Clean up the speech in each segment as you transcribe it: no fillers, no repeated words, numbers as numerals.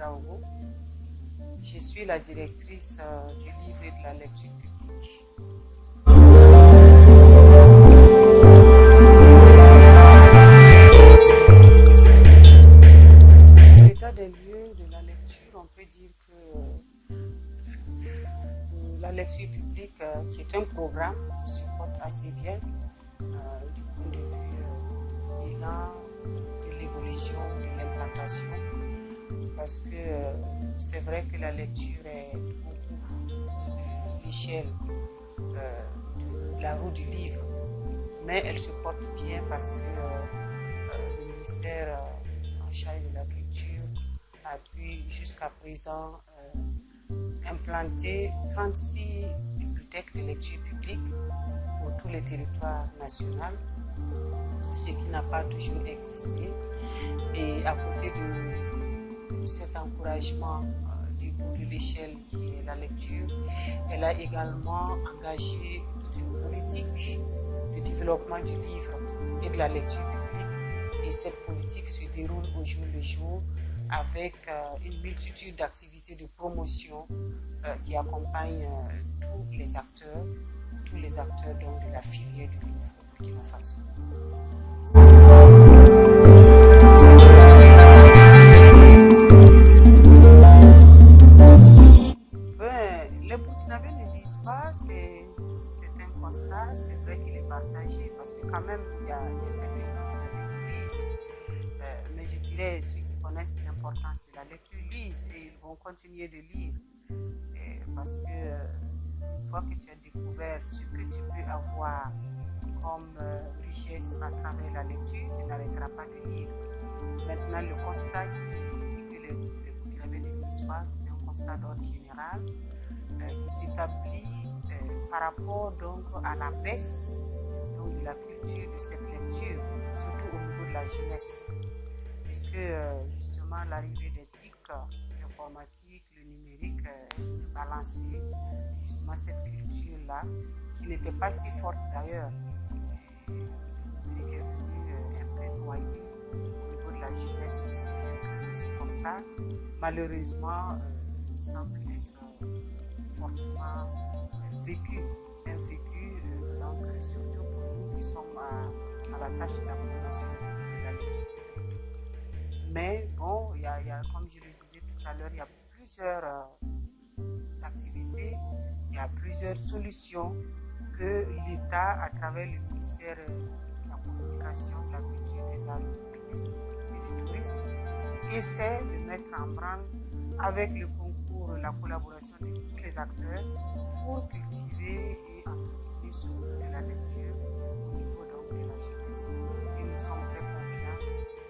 Ouedraogo. Je suis la directrice du livre et de la lecture publique. L'état des lieux de la lecture, on peut dire que la lecture publique, qui est un programme, se porte assez bien du point de vue bilan, de l'évolution, de l'implantation, parce que c'est vrai que la lecture est beaucoup de l'échelle de la roue du livre, mais elle se porte bien parce que le ministère en charge de la culture a pu jusqu'à présent implanter 36 bibliothèques de lecture publique pour tous les territoires nationaux, ce qui n'a pas toujours existé. Et à côté de cet encouragement du bout de l'échelle qui est la lecture, elle a également engagé toute une politique de développement du livre et de la lecture publique. Et cette politique se déroule au jour le jour avec une multitude d'activités de promotion qui accompagnent tous les acteurs donc, de la filière du livre au Burkina Faso. Les Burkinabés ne lisent pas, c'est un constat, c'est vrai qu'il est partagé parce que quand même il y a certains Burkinabés qui lisent, mais je dirais ceux qui connaissent l'importance de la lecture lisent et ils vont continuer de lire parce que une fois que tu as découvert ce que tu peux avoir comme richesse à travers la lecture, tu n'arrêteras pas de lire. Maintenant, le constat qui dit que les Burkinabés ne lisent pas, c'est un constat d'ordre général qui s'établit par rapport donc à la baisse donc, de la culture de cette lecture, surtout au niveau de la jeunesse, puisque justement l'arrivée des TIC, l'informatique, le numérique balançait justement cette culture-là, qui n'était pas si forte d'ailleurs. Le numérique est venu un peu noyer au niveau de la jeunesse ici, ce constat. Malheureusement, il semble être fortement vécu, donc surtout pour nous qui sommes à la tâche de la promotion de la lecture. Mais bon, comme je le disais tout à l'heure, il y a plusieurs activités, il y a plusieurs solutions que l'État, à travers le ministère de la Communication, de la Culture, des Arts et du Tourisme, essaie de mettre en branle avec le concours, la collaboration de tous les acteurs pour cultiver et entretenir ce goût de la lecture au niveau donc, de la jeunesse. Et nous sommes très confiants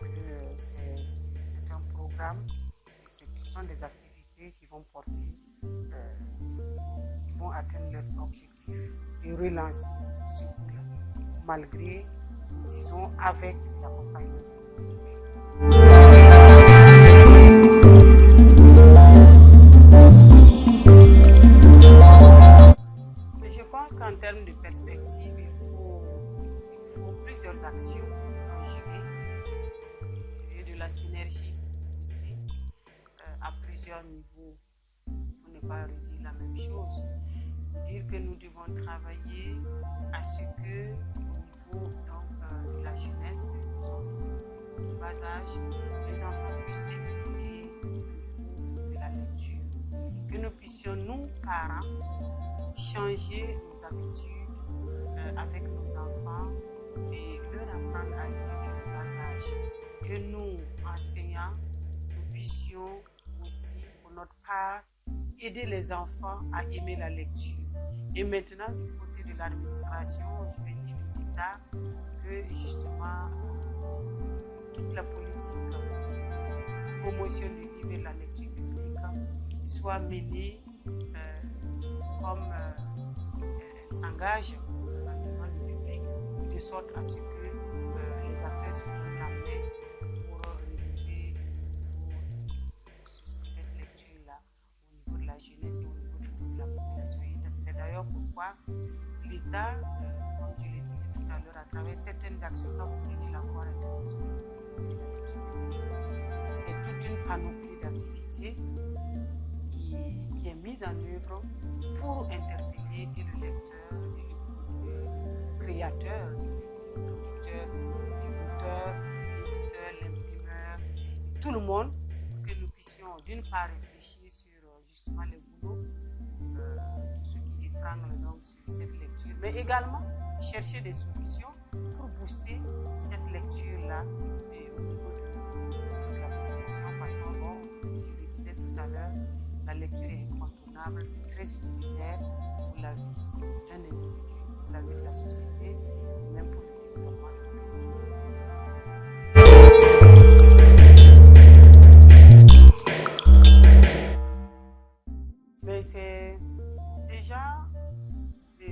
que c'est un programme, ce sont des activités qui vont porter, qui vont atteindre leur objectif et relancer ce goût-là, malgré, disons, avec l'accompagnement du public. Je pense qu'en termes de perspective, il faut plusieurs actions conjuguées et de la synergie aussi à plusieurs niveaux pour ne pas redire la même chose. Dire que nous devons travailler à ce que au niveau donc, de la jeunesse, du bas âge, les enfants puissent inculquer le goût de la lecture. Que nous puissions, nous, parents, changer nos habitudes avec nos enfants et leur apprendre à lire dès le bas âge. Que nous, enseignants, nous puissions aussi, pour notre part, aider les enfants à aimer la lecture. Et maintenant, du côté de l'administration, je vais dire de l'État, que justement, toute la politique de promotion du livre et de la lecture publique soit menée comme s'engage devant le public, de sorte à ce que les acteurs se donnent la main pour relever cette lecture-là au niveau de la jeunesse et au niveau de toute la population et d'accepter d'ailleurs pourquoi l'État, comme je le disais tout à l'heure, à travers certaines actions, quand vous prenez la foire internationale, c'est toute une panoplie d'activités qui est mise en œuvre pour interpeller et le lecteur, et le créateur, le producteur, l'auteur, l'éditeur, l'imprimeur, tout le monde, pour que nous puissions d'une part réfléchir sur justement les boulots de ceux qui étranglent donc sur cette lecture, mais également chercher des solutions pour booster cette lecture-là au niveau de toute la population, parce que bon, je le disais tout à l'heure, la lecture est incontournable, c'est très utilitaire pour la vie d'un individu, pour la vie de la société, et même pour le développement du pays. Mais c'est déjà que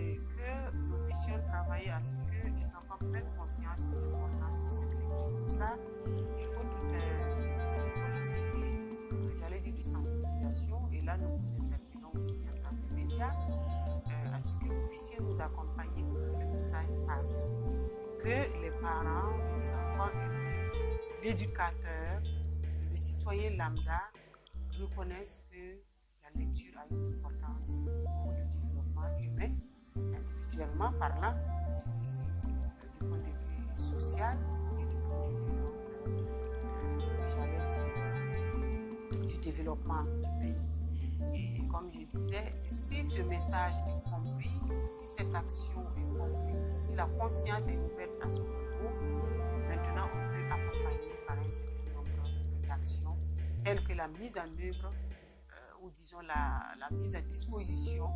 nous puissions travailler à ce que les enfants prennent conscience de l'importance de cette lecture. Pour ça, il faut toute une politique, j'allais dire de sensibilisation, et là nous vous interpellons aussi en tant que médias, à ce que vous puissiez nous accompagner pour que le message passe, que les parents, les enfants eux-mêmes, l'éducateur, le citoyen lambda reconnaissent que la lecture a une importance pour le développement humain, individuellement parlant, et aussi du point de vue social et du point de vue, j'allais dire, du développement du pays. Et comme je disais, si ce message est compris, si cette action est comprise, si la conscience est ouverte à ce niveau, maintenant on peut accompagner par un certain nombre d'actions telles que la mise en œuvre ou disons la mise à disposition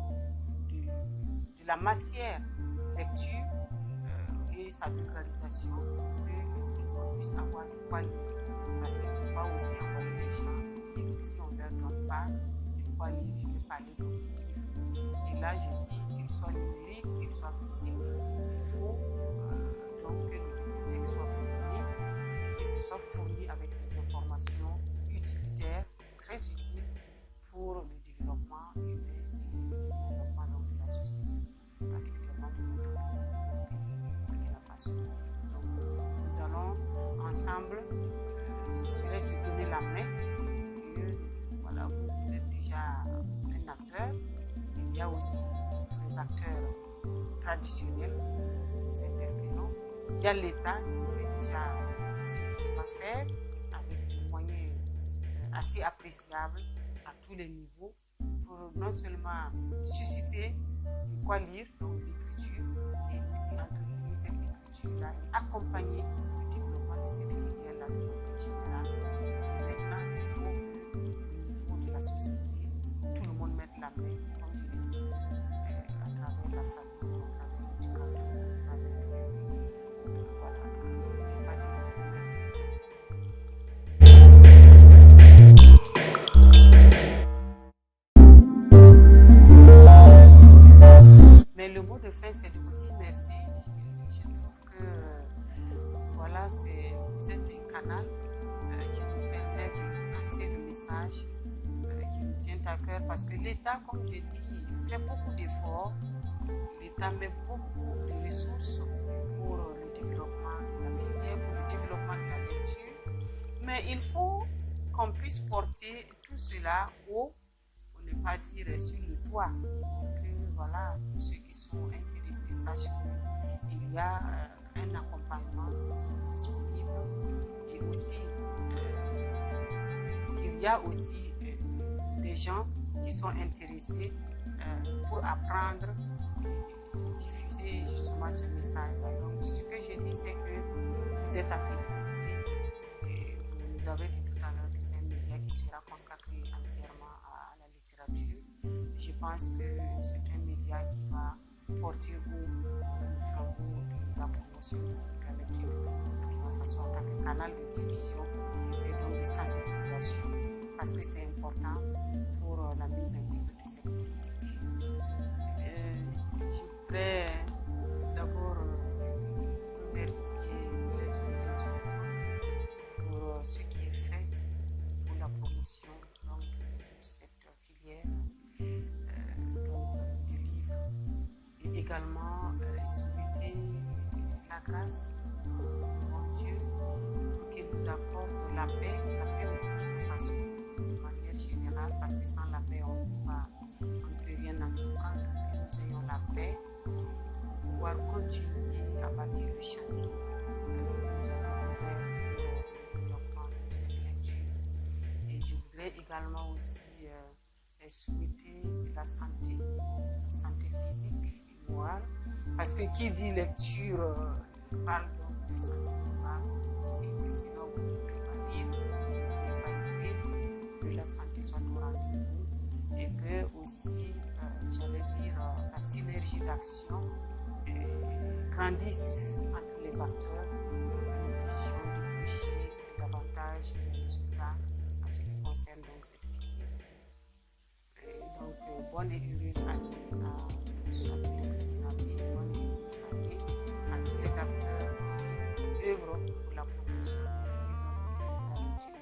de la matière lecture et sa vulgarisation pour que tout le monde puisse avoir de quoi lire. Parce qu'il ne faut pas aussi envoyer les gens lire si on ne leur donne pas de quoi lire. Je vais parler d'autres livres. Et là, je dis qu'il soit numérique, qu'il soit physique, il faut donc que le bibliothèque soit fourni, que ce soit fourni avec des informations utilitaires, très utiles pour le développement humain et le développement de la société, particulièrement de notre pays, Burkina Faso. Donc, nous allons ensemble, ce serait se donner la main. Et, voilà, vous êtes déjà un acteur. Il y a aussi les acteurs traditionnels, nous interpellons. Il y a l'État qui fait déjà ce qu'il va faire avec des moyens assez appréciables à tous les niveaux pour non seulement susciter de quoi lire, donc l'écriture, et aussi entretenir cette écriture-là et accompagner le développement de cette filière-là de manière générale. Et maintenant, il faut que au niveau de la société, tout le monde mette la main, comme je le disais, à travers la famille, à travers l'éducateur, à travers Mais le mot de fin, c'est de vous dire merci. Je trouve que voilà, vous êtes un canal qui nous permet de passer le message qui nous tient à cœur. Parce que l'État, comme je dis, fait beaucoup d'efforts. L'État met beaucoup de ressources pour le développement de la filière, pour le développement de la lecture. Mais il faut qu'on puisse porter tout cela haut, pour ne pas dire sur le toit. Voilà, tous ceux qui sont intéressés sachent qu'il y a un accompagnement disponible et aussi qu'il y a aussi des gens qui sont intéressés pour apprendre et diffuser justement ce message-là. Donc, ce que je dis, c'est que vous êtes à féliciter. Et vous nous avez dit tout à l'heure que c'est un média qui sera consacré entièrement à la littérature. Je pense que c'est un média qui va porter haut le flambeau de la promotion de la lecture de Burkina Faso en tant que canal de diffusion et donc de sensibilisation, parce que c'est important pour la mise en œuvre de cette politique. Je voudrais d'abord remercier les uns et les autres pour ce qui est fait pour la promotion donc, de cette filière. Du livre également souhaiter la grâce de mon Dieu pour qu'il nous apporte la paix de toute façon, de manière générale, parce que sans la paix, on ne peut rien entreprendre, que nous ayons la paix pour pouvoir continuer à bâtir le chantier que nous avons ouvert pour le développement de cette lecture. Et je voudrais également aussi souhaiter la santé physique et morale, parce que qui dit lecture parle donc de santé morale, physique, sinon vous ne pouvez pas lire, vous ne pouvez pas écrire, que la santé soit au rendez-vous et que aussi, j'allais dire, la synergie d'action grandisse entre les acteurs pour que nous puissions déboucher davantage les résultats en ce qui concerne donc cette filière. Donc, bonne et heureuse année à chaque année, bonne et heureuse année à tous les acteurs qui œuvrent pour la promotion de la lecture.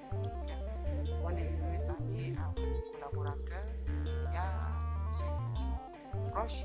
Bonne et heureuse année à vos collaborateurs, aux médias, à ceux qui sont proches.